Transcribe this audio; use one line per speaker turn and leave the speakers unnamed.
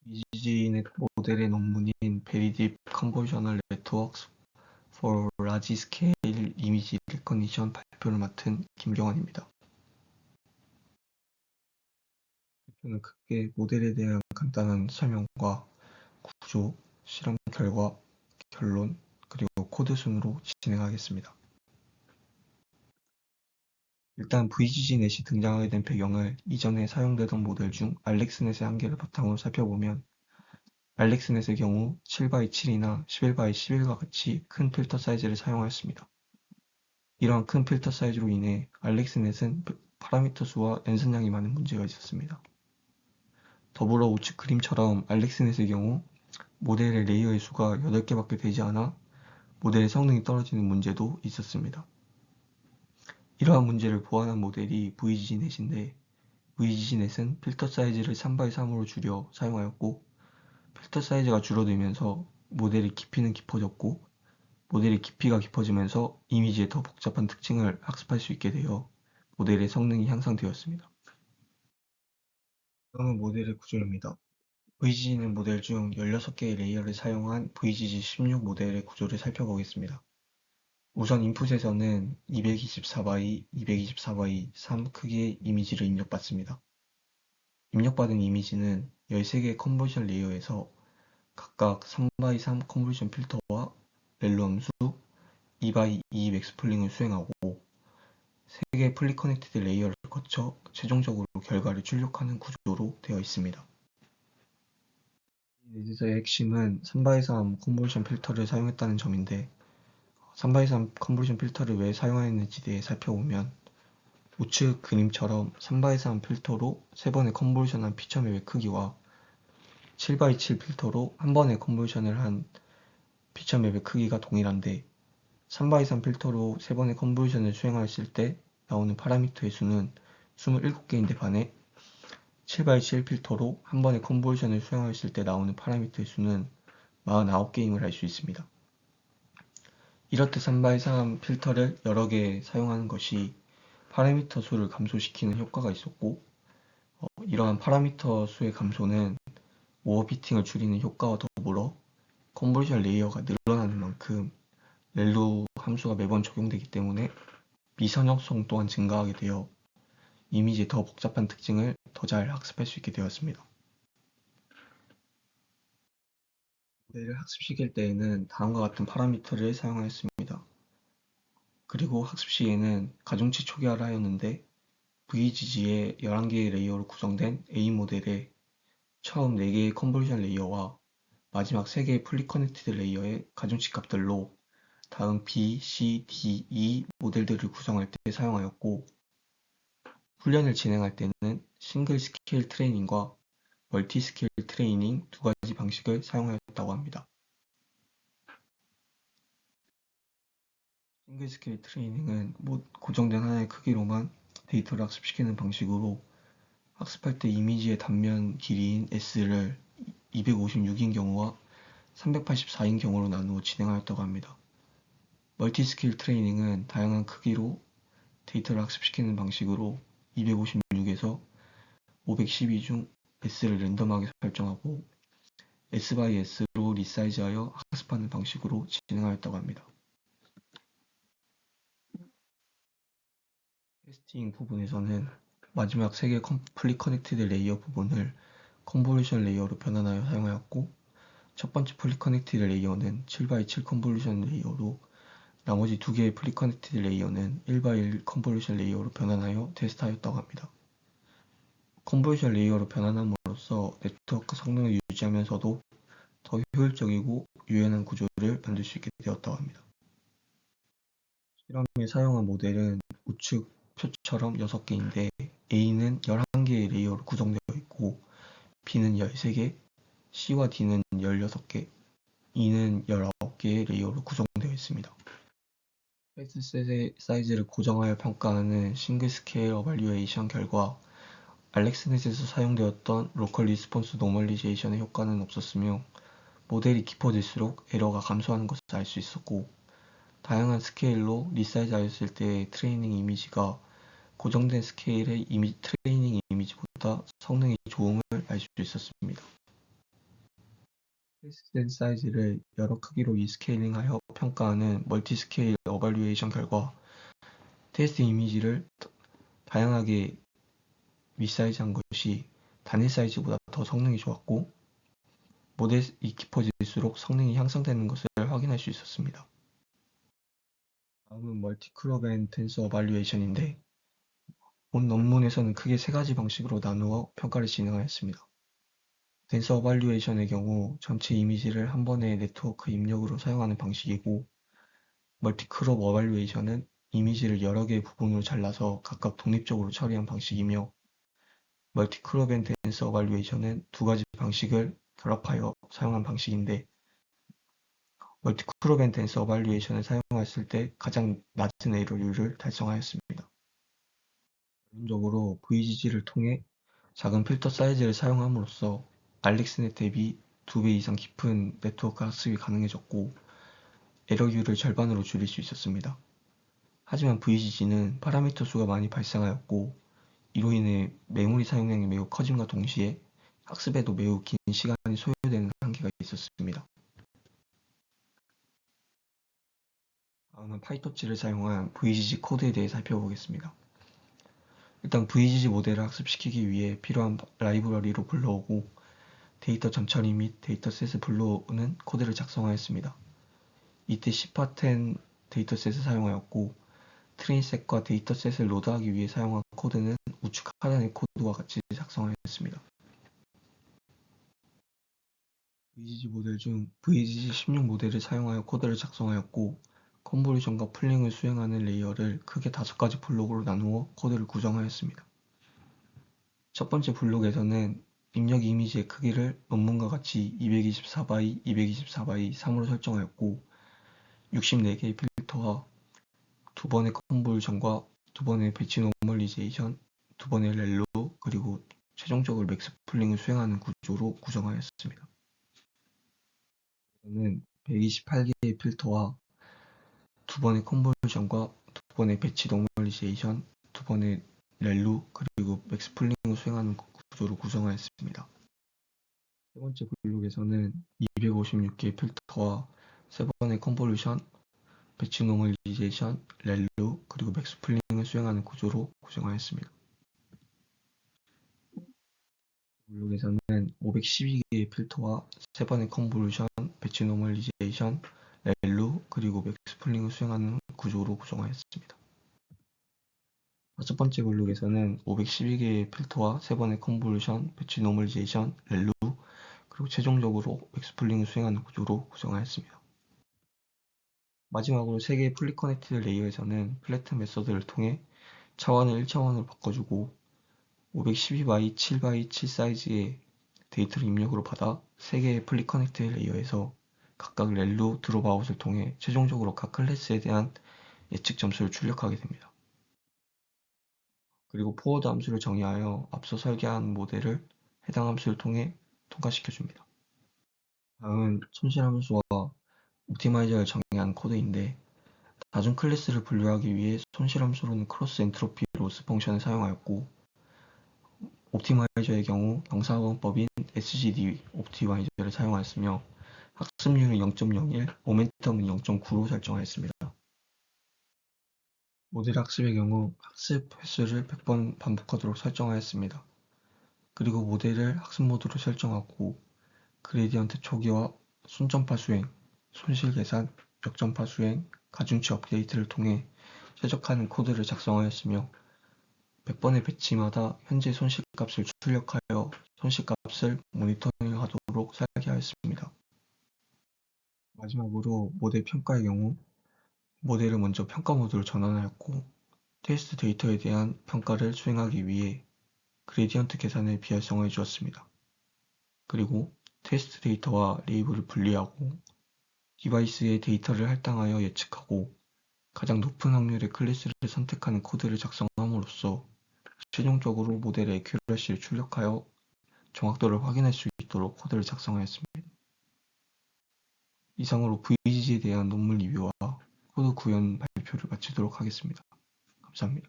이지넷 모델의 논문인 Very Deep Convolutional Networks for Large Scale Image Recognition 발표를 맡은 김경환입니다. 발표는 크게 모델에 대한 간단한 설명과 구조, 실험 결과, 결론, 그리고 코드 순으로 진행하겠습니다. 일단 VGG넷이 등장하게 된 배경을 이전에 사용되던 모델 중 알렉스넷의 한계를 바탕으로 살펴보면 알렉스넷의 경우 7x7이나 11x11과 같이 큰 필터 사이즈를 사용하였습니다. 이러한 큰 필터 사이즈로 인해 알렉스넷은 파라미터 수와 연산량이 많은 문제가 있었습니다. 더불어 우측 그림처럼 알렉스넷의 경우 모델의 레이어의 수가 8개밖에 되지 않아 모델의 성능이 떨어지는 문제도 있었습니다. 이러한 문제를 보완한 모델이 VGG넷인데 VGG넷은 필터 사이즈를 3x3으로 줄여 사용하였고 필터 사이즈가 줄어들면서 모델의 깊이는 깊어졌고 모델의 깊이가 깊어지면서 이미지의 더 복잡한 특징을 학습할 수 있게 되어 모델의 성능이 향상되었습니다. 다음은 모델의 구조입니다. VGG넷 모델 중 16개의 레이어를 사용한 VGG16 모델의 구조를 살펴보겠습니다. 우선 인풋에서는 224x, 224x 3 크기의 이미지를 입력받습니다. 입력받은 이미지는 13개의 컨버전 레이어에서 각각 3x3 컨버전 필터와 렐로 함수, 2x2 맥스플링을 수행하고 3개의 풀리 커넥티드 레이어를 거쳐 최종적으로 결과를 출력하는 구조로 되어 있습니다. 이 네트워크의 핵심은 3x3 컨버전 필터를 사용했다는 점인데 3x3 컨버전 필터를 왜 사용하였는지에 대해 살펴보면 우측 그림처럼 3x3 필터로 3번의 컨버전한 피처 맵의 크기와 7x7 필터로 한 번에 컨버전을 한 피처 맵의 크기가 동일한데 3x3 필터로 3번의 컨버전을 수행하였을 때 나오는 파라미터의 수는 27개인데 반해 7x7 필터로 한 번의 컨버전을 수행하였을 때 나오는 파라미터의 수는 49개임을 알 수 있습니다. 이렇듯 3x3 필터를 여러 개 사용하는 것이 파라미터 수를 감소시키는 효과가 있었고 이러한 파라미터 수의 감소는 오버피팅을 줄이는 효과와 더불어 컨버전 레이어가 늘어나는 만큼 렐로 함수가 매번 적용되기 때문에 미선역성 또한 증가하게 되어 이미지의 더 복잡한 특징을 더 잘 학습할 수 있게 되었습니다. 모델을 학습시킬 때에는 다음과 같은 파라미터를 사용하였습니다. 그리고 학습 시에는 가중치 초기화를 하였는데 VGG의 11개의 레이어로 구성된 A 모델에 처음 4개의 컨버전 레이어와 마지막 3개의 풀리 커넥티드 레이어의 가중치 값들로 다음 B, C, D, E 모델들을 구성할 때 사용하였고 훈련을 진행할 때는 싱글 스케일 트레이닝과 멀티 스케일 트레이닝 두 가지 방식을 사용하였다고 합니다. 싱글 스케일 트레이닝은 고정된 하나의 크기로만 데이터를 학습시키는 방식으로 학습할 때 이미지의 단면 길이인 S를 256인 경우와 384인 경우로 나누어 진행하였다고 합니다. 멀티 스케일 트레이닝은 다양한 크기로 데이터를 학습시키는 방식으로 256에서 512 중 S를 랜덤하게 설정하고 S/S로 리사이즈하여 학습하는 방식으로 진행하였다고 합니다. 테스팅 부분에서는 마지막 3개 풀리 커넥티드 레이어 부분을 컨볼루션 레이어로 변환하여 사용하였고 첫 번째 풀리 커넥티드 레이어는 7x7 컨볼루션 레이어로 나머지 2개의 풀리 커넥티드 레이어는 1x1 컨볼루션 레이어로 변환하여 테스트하였다고 합니다. 컨볼루션 레이어로 변환함으로써 네트워크 성능을 유지하면서도 더 효율적이고 유연한 구조를 만들 수 있게 되었다고 합니다. 실험에 사용한 모델은 우측 표처럼 6개인데 A는 11개의 레이어로 구성되어 있고 B는 13개, C와 D는 16개, E는 19개의 레이어로 구성되어 있습니다. 패스 사이즈를 고정하여 평가하는 싱글 스케일 어발리에이션 결과 알렉스넷에서 사용되었던 로컬 리스폰스 노멀리제이션의 효과는 없었으며 모델이 깊어질수록 에러가 감소하는 것을 알 수 있었고 다양한 스케일로 리사이즈하였을 때 트레이닝 이미지가 고정된 스케일의 트레이닝 이미지보다 성능이 좋음을 알 수 있었습니다. 된 사이즈를 여러 크기로 리스케일링하여 평가하는 멀티스케일 어발리에이션 결과 테스트 이미지를 다양하게 리사이즈한 것이 단일 사이즈보다 더 성능이 좋았고 모델이 깊어질수록 성능이 향상되는 것을 확인할 수 있었습니다. 다음은 멀티클럽 앤 텐서 어발리에이션인데 본 논문에서는 크게 세 가지 방식으로 나누어 평가를 진행하였습니다. 텐서 어발리에이션의 경우 전체 이미지를 한 번의 네트워크 입력으로 사용하는 방식이고 멀티클럽 어발리에이션은 이미지를 여러 개의 부분으로 잘라서 각각 독립적으로 처리한 방식이며 멀티클럽 앤 텐서 어발리에이션은 두 가지 방식을 결합하여 사용한 방식인데 멀티클럽 앤 텐서 어발리에이션을 사용했을 때 가장 낮은 에러율을 달성하였습니다. 결론적으로 VGG를 통해 작은 필터 사이즈를 사용함으로써 알렉스넷 대비 2배 이상 깊은 네트워크 학습이 가능해졌고 에러율을 절반으로 줄일 수 있었습니다. 하지만 VGG는 파라미터 수가 많이 발생하였고 이로 인해 메모리 사용량이 매우 커짐과 동시에 학습에도 매우 긴 시간이 소요되는 한계가 있었습니다. 다음은 파이토치를 사용한 VGG 코드에 대해 살펴보겠습니다. 일단 VGG 모델을 학습시키기 위해 필요한 라이브러리로 불러오고 데이터 전처리 및 데이터셋을 불러오는 코드를 작성하였습니다. 이때 cpa10 데이터셋을 사용하였고 트레인셋과 데이터셋을 로드하기 위해 사용한 코드는 우측 하단의 코드와 같이 작성하였습니다. VGG 모델 중 VGG16 모델을 사용하여 코드를 작성하였고 컨볼루션과 풀링을 수행하는 레이어를 크게 5가지 블록으로 나누어 코드를 구성하였습니다. 첫 번째 블록에서는 입력 이미지의 크기를 논문과 같이 224x 224x 3으로 설정하였고 64개의 필터와 2번의 컨볼루션과 2번의 배치 노멀리제이션, 2번의 렐로, 그리고 최종적으로 맥스 풀링을 수행하는 구조로 구성하였습니다. 저는 128개의 필터와 2번의 컨볼루션과 2번의 배치 노멀리제이션, 2번의 렐루, 그리고 맥스 풀링을 수행하는 구조로 구성하였습니다. 세 번째 블록에서는 256개의 필터와 3번의 컨볼루션, 배치 노멀리제이션, 렐루, 그리고 맥스 풀링을 수행하는 구조로 구성하였습니다. 블록에서는 512개의 필터와 3번의 컨볼루션, 배치 노멀리제이션, 렐루, 그리고 맥스 풀링을 수행하는 구조로 구성하였습니다. 다섯 번째 블록에서는 512개의 필터와 3번의 컨볼루션, 배치 노멀리제이션, 렐루, 그리고 최종적으로 맥스 풀링을 수행하는 구조로 구성하였습니다. 마지막으로 3개의 풀리 커넥티드 레이어에서는 플래트 메서드를 통해 차원을 1차원으로 바꿔주고 512x 7x 7 사이즈의 데이터를 입력으로 받아 3개의 풀리 커넥티드 레이어에서 각각 렐루, 드롭아웃을 통해 최종적으로 각 클래스에 대한 예측 점수를 출력하게 됩니다. 그리고 포워드 함수를 정의하여 앞서 설계한 모델을 해당 함수를 통해 통과시켜줍니다. 다음은 손실함수와 옵티마이저를 정의한 코드인데 다중 클래스를 분류하기 위해 손실함수로는 크로스 엔트로피 로스 펑션을 사용하였고 옵티마이저의 경우 영상학원법인 SGD 옵티마이저를 사용하였으며 학습률은 0.01, 모멘텀은 0.9로 설정하였습니다. 모델 학습의 경우 학습 횟수를 100번 반복하도록 설정하였습니다. 그리고 모델을 학습 모드로 설정하고 그레디언트 초기화, 순점파 수행, 손실 계산, 역점파 수행, 가중치 업데이트를 통해 최적화하는 코드를 작성하였으며 100번의 배치마다 현재 손실값을 출력하여 손실값을 모니터링하도록 설계하였습니다. 마지막으로 모델 평가의 경우 모델을 먼저 평가 모드로 전환하였고 테스트 데이터에 대한 평가를 수행하기 위해 그레디언트 계산을 비활성화해 주었습니다. 그리고 테스트 데이터와 레이블을 분리하고 디바이스의 데이터를 할당하여 예측하고 가장 높은 확률의 클래스를 선택하는 코드를 작성함으로써 최종적으로 모델의 애큐러시를 출력하여 정확도를 확인할 수 있도록 코드를 작성하였습니다. 이상으로 VGG에 대한 논문 리뷰와 코드 구현 발표를 마치도록 하겠습니다. 감사합니다.